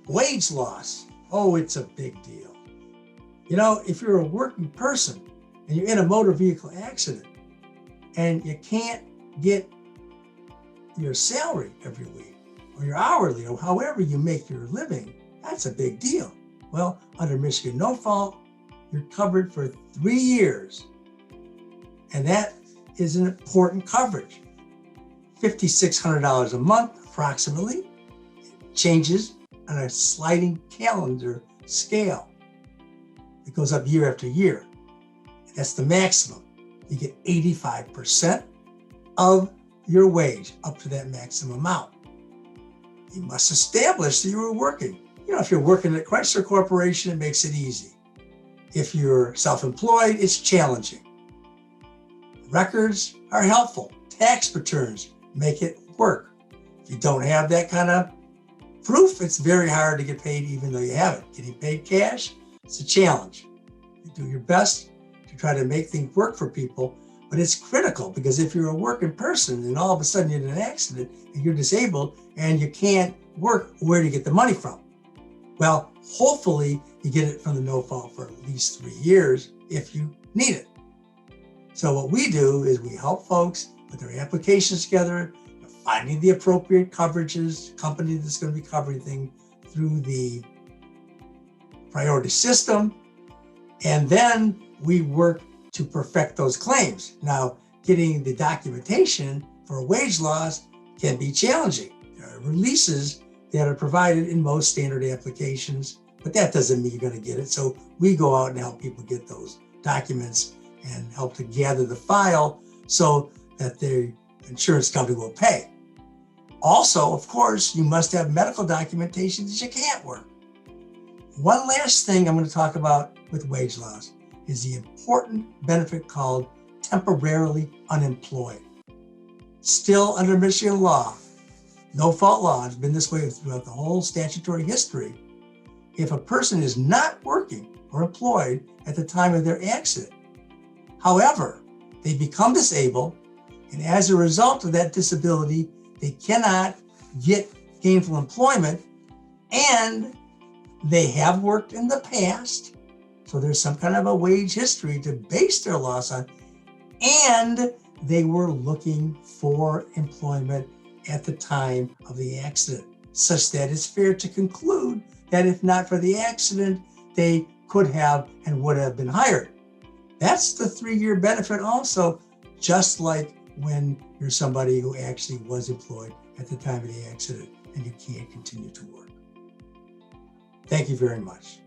Wage loss. Oh, it's a big deal. You know, if you're a working person and you're in a motor vehicle accident and you can't get your salary every week or your hourly or however you make your living, that's a big deal. Well, under Michigan no fault, you're covered for 3 years. And that is an important coverage. $5,600 a month, approximately. It changes on a sliding calendar scale. It goes up year after year. That's the maximum. You get 85% of your wage up to that maximum amount. You must establish that you were working. You know, if you're working at Chrysler Corporation, it makes it easy. If you're self-employed, it's challenging. Records are helpful. Tax returns make it work. If you don't have that kind of proof, it's very hard to get paid even though you have it. Getting paid cash, it's a challenge. You do your best to try to make things work for people, but it's critical because if you're a working person and all of a sudden you're in an accident and you're disabled and you can't work, where do you get the money from? Well, hopefully you get it from the no fault for at least 3 years if you need it. So what we do is we help folks put their applications together, finding the appropriate coverages, company that's going to be covering things through the priority system, and then we work to perfect those claims. Now, getting the documentation for a wage loss can be challenging. There are releases that are provided in most standard applications, but that doesn't mean you're going to get it. So we go out and help people get those documents and help to gather the file so that the insurance company will pay. Also, of course, you must have medical documentation that you can't work. One last thing I'm going to talk about with wage loss is the important benefit called temporarily unemployed. Still under Michigan law, no fault law, it's been this way throughout the whole statutory history. If a person is not working or employed at the time of their accident, however, they become disabled, and as a result of that disability, they cannot get gainful employment, and they have worked in the past, so there's some kind of a wage history to base their loss on, and they were looking for employment at the time of the accident, such that it's fair to conclude that if not for the accident, they could have and would have been hired. That's the 3-year benefit also, just like when you're somebody who actually was employed at the time of the accident and you can't continue to work. Thank you very much.